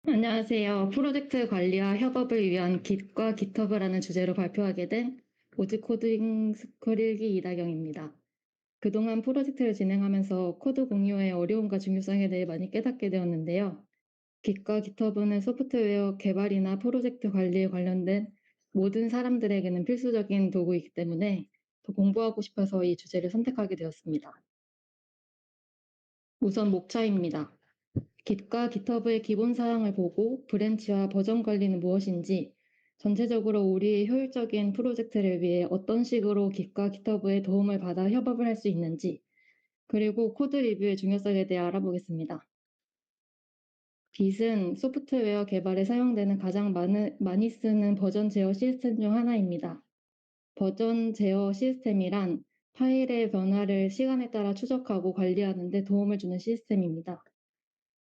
안녕하세요. 프로젝트 관리와 협업을 위한 깃과 깃허브라는 주제로 발표하게 된 오직 코딩 스쿨 1기 이다경입니다. 그동안 프로젝트를 진행하면서 코드 공유의 어려움과 중요성에 대해 많이 깨닫게 되었는데요. 깃과 깃허브는 소프트웨어 개발이나 프로젝트 관리에 관련된 모든 사람들에게는 필수적인 도구이기 때문에 더 공부하고 싶어서 이 주제를 선택하게 되었습니다. 우선 목차입니다. 깃과 깃허브의 기본 사항을 보고 브랜치와 버전 관리는 무엇인지, 전체적으로 우리의 효율적인 프로젝트를 위해 어떤 식으로 깃과 깃허브의 도움을 받아 협업을 할 수 있는지, 그리고 코드 리뷰의 중요성에 대해 알아보겠습니다. 깃은 소프트웨어 개발에 사용되는 가장 많이 쓰는 버전 제어 시스템 중 하나입니다. 버전 제어 시스템이란 파일의 변화를 시간에 따라 추적하고 관리하는 데 도움을 주는 시스템입니다.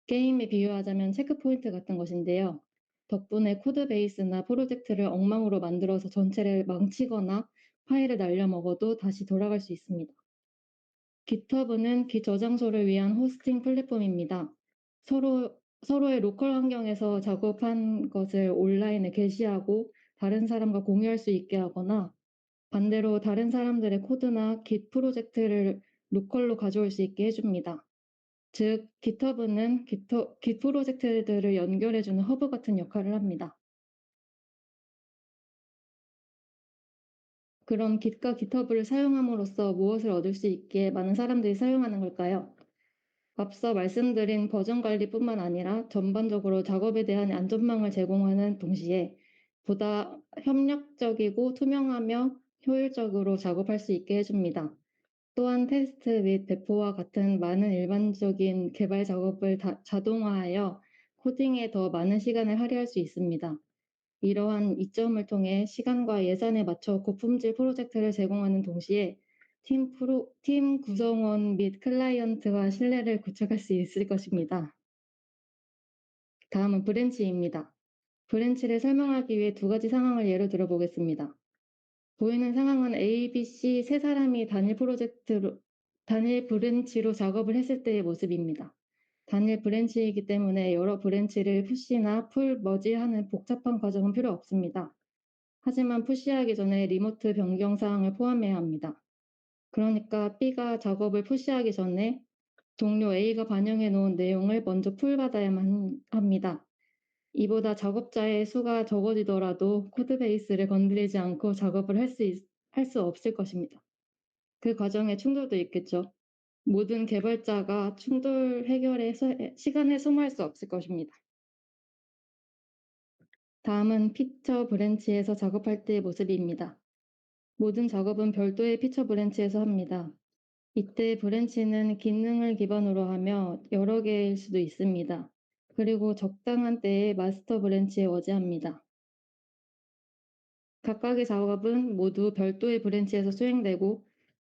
게임에 비유하자면 체크포인트 같은 것인데요. 덕분에 코드베이스나 프로젝트를 엉망으로 만들어서 전체를 망치거나 파일을 날려먹어도 다시 돌아갈 수 있습니다. 깃허브는 깃 저장소를 위한 호스팅 플랫폼입니다. 서로의 로컬 환경에서 작업한 것을 온라인에 게시하고 다른 사람과 공유할 수 있게 하거나, 반대로 다른 사람들의 코드나 깃 프로젝트를 로컬로 가져올 수 있게 해줍니다. 즉, 깃허브는 깃 프로젝트들을 연결해주는 허브 같은 역할을 합니다. 그럼 깃과 깃허브를 사용함으로써 무엇을 얻을 수 있기에 많은 사람들이 사용하는 걸까요? 앞서 말씀드린 버전 관리뿐만 아니라 전반적으로 작업에 대한 안전망을 제공하는 동시에 보다 협력적이고 투명하며 효율적으로 작업할 수 있게 해줍니다. 또한 테스트 및 배포와 같은 많은 일반적인 개발 작업을 자동화하여 코딩에 더 많은 시간을 할애할 수 있습니다. 이러한 이점을 통해 시간과 예산에 맞춰 고품질 프로젝트를 제공하는 동시에 팀 구성원 및 클라이언트와 신뢰를 구축할 수 있을 것입니다. 다음은 브랜치입니다. 브랜치를 설명하기 위해 두 가지 상황을 예로 들어보겠습니다. 보이는 상황은 A, B, C 세 사람이 단일 브랜치로 작업을 했을 때의 모습입니다. 단일 브랜치이기 때문에 여러 브랜치를 푸시나 풀 머지하는 복잡한 과정은 필요 없습니다. 하지만 푸시하기 전에 리모트 변경 사항을 포함해야 합니다. 그러니까 B가 작업을 푸시하기 전에 동료 A가 반영해 놓은 내용을 먼저 풀받아야만 합니다. 이보다 작업자의 수가 적어지더라도 코드베이스를 건드리지 않고 작업을 할 수 없을 것입니다. 그 과정에 충돌도 있겠죠. 모든 개발자가 충돌 해결에 시간을 소모할 수 없을 것입니다. 다음은 피처 브랜치에서 작업할 때의 모습입니다. 모든 작업은 별도의 피처 브랜치에서 합니다. 이때 브랜치는 기능을 기반으로 하며 여러 개일 수도 있습니다. 그리고 적당한 때에 마스터 브랜치에 어지합니다. 각각의 작업은 모두 별도의 브랜치에서 수행되고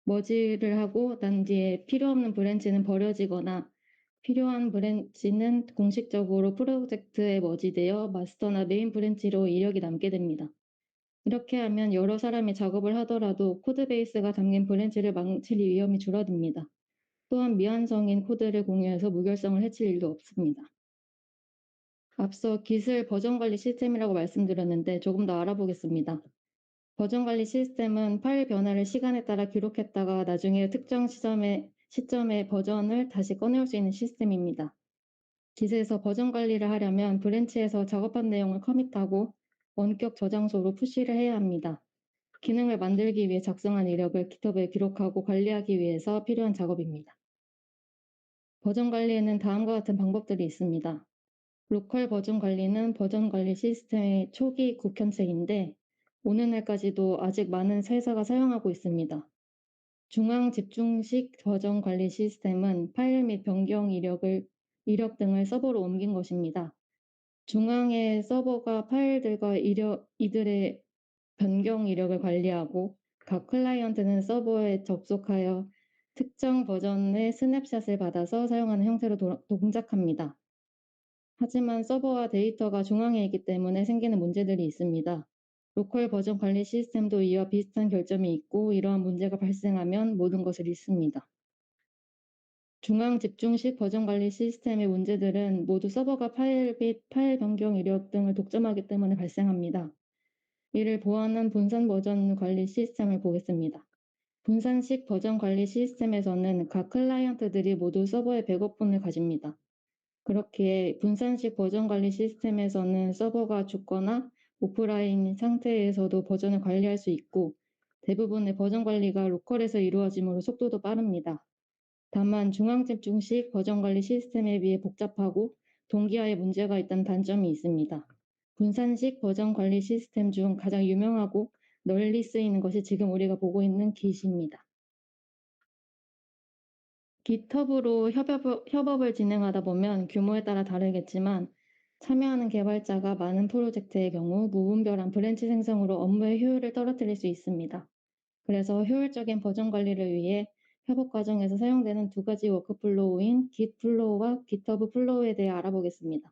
머지를 하고 난 뒤에 필요 없는 브랜치는 버려지거나 필요한 브랜치는 공식적으로 프로젝트에 머지되어 마스터나 메인 브랜치로 이력이 남게 됩니다. 이렇게 하면 여러 사람이 작업을 하더라도 코드베이스가 담긴 브랜치를 망칠 위험이 줄어듭니다. 또한 미완성인 코드를 공유해서 무결성을 해칠 일도 없습니다. 앞서 깃을 버전 관리 시스템이라고 말씀드렸는데 조금 더 알아보겠습니다. 버전 관리 시스템은 파일 변화를 시간에 따라 기록했다가 나중에 특정 시점에 버전을 다시 꺼내올 수 있는 시스템입니다. 깃에서 버전 관리를 하려면 브랜치에서 작업한 내용을 커밋하고 원격 저장소로 푸시를 해야 합니다. 기능을 만들기 위해 작성한 이력을 깃허브에 기록하고 관리하기 위해서 필요한 작업입니다. 버전 관리에는 다음과 같은 방법들이 있습니다. 로컬 버전 관리는 버전 관리 시스템의 초기 국현책인데 오늘날까지도 아직 많은 회사가 사용하고 있습니다. 중앙 집중식 버전 관리 시스템은 파일 및 변경 이력 등을 서버로 옮긴 것입니다. 중앙의 서버가 파일들과 이들의 변경 이력을 관리하고 각 클라이언트는 서버에 접속하여 특정 버전의 스냅샷을 받아서 사용하는 형태로 동작합니다. 하지만 서버와 데이터가 중앙에 있기 때문에 생기는 문제들이 있습니다. 로컬 버전 관리 시스템도 이와 비슷한 결점이 있고 이러한 문제가 발생하면 모든 것을 잃습니다. 중앙 집중식 버전 관리 시스템의 문제들은 모두 서버가 파일 및 파일 변경 이력 등을 독점하기 때문에 발생합니다. 이를 보완한 분산 버전 관리 시스템을 보겠습니다. 분산식 버전 관리 시스템에서는 각 클라이언트들이 모두 서버의 백업본을 가집니다. 그렇기에 분산식 버전 관리 시스템에서는 서버가 죽거나 오프라인 상태에서도 버전을 관리할 수 있고, 대부분의 버전 관리가 로컬에서 이루어지므로 속도도 빠릅니다. 다만 중앙집중식 버전 관리 시스템에 비해 복잡하고 동기화에 문제가 있다는 단점이 있습니다. 분산식 버전 관리 시스템 중 가장 유명하고 널리 쓰이는 것이 지금 우리가 보고 있는 Git입니다. GitHub으로 협업을 진행하다 보면 규모에 따라 다르겠지만, 참여하는 개발자가 많은 프로젝트의 경우 무분별한 브랜치 생성으로 업무의 효율을 떨어뜨릴 수 있습니다. 그래서 효율적인 버전 관리를 위해 협업 과정에서 사용되는 두 가지 워크플로우인 Git 플로우와 GitHub 플로우에 대해 알아보겠습니다.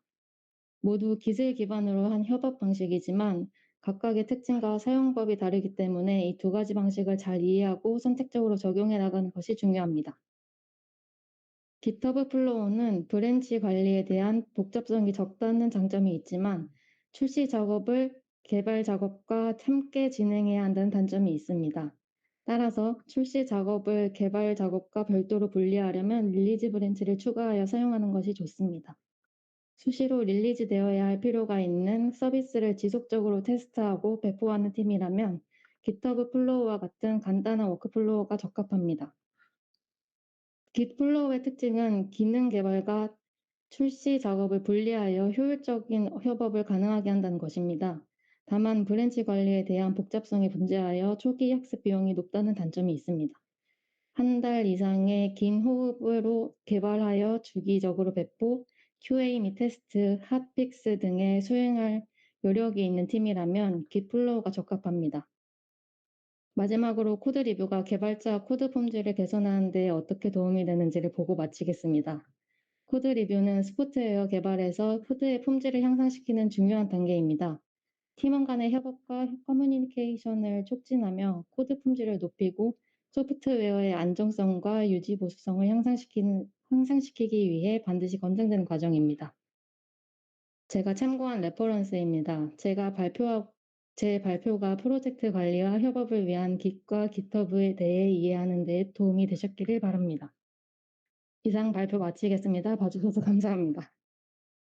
모두 Git을 기반으로 한 협업 방식이지만 각각의 특징과 사용법이 다르기 때문에 이 두 가지 방식을 잘 이해하고 선택적으로 적용해 나가는 것이 중요합니다. GitHub 플로우는 브랜치 관리에 대한 복잡성이 적다는 장점이 있지만, 출시 작업을 개발 작업과 함께 진행해야 한다는 단점이 있습니다. 따라서 출시 작업을 개발 작업과 별도로 분리하려면 릴리즈 브랜치를 추가하여 사용하는 것이 좋습니다. 수시로 릴리즈되어야 할 필요가 있는 서비스를 지속적으로 테스트하고 배포하는 팀이라면 GitHub 플로우와 같은 간단한 워크플로우가 적합합니다. Git 플로우의 특징은 기능 개발과 출시 작업을 분리하여 효율적인 협업을 가능하게 한다는 것입니다. 다만 브랜치 관리에 대한 복잡성이 분재하여 초기 학습 비용이 높다는 단점이 있습니다. 한 달 이상의 긴 호흡으로 개발하여 주기적으로 배포, QA 및 테스트, 핫픽스 등에 수행할 여력이 있는 팀이라면 Git 플로우가 적합합니다. 마지막으로 코드 리뷰가 개발자 코드 품질을 개선하는 데 어떻게 도움이 되는지를 보고 마치겠습니다. 코드 리뷰는 소프트웨어 개발에서 코드의 품질을 향상시키는 중요한 단계입니다. 팀원 간의 협업과 커뮤니케이션을 촉진하며 코드 품질을 높이고 소프트웨어의 안정성과 유지 보수성을 향상시키기 위해 반드시 권장되는 과정입니다. 제가 참고한 레퍼런스입니다. 제 발표가 프로젝트 관리와 협업을 위한 Git과 GitHub에 대해 이해하는 데 도움이 되셨기를 바랍니다. 이상 발표 마치겠습니다. 봐주셔서 감사합니다.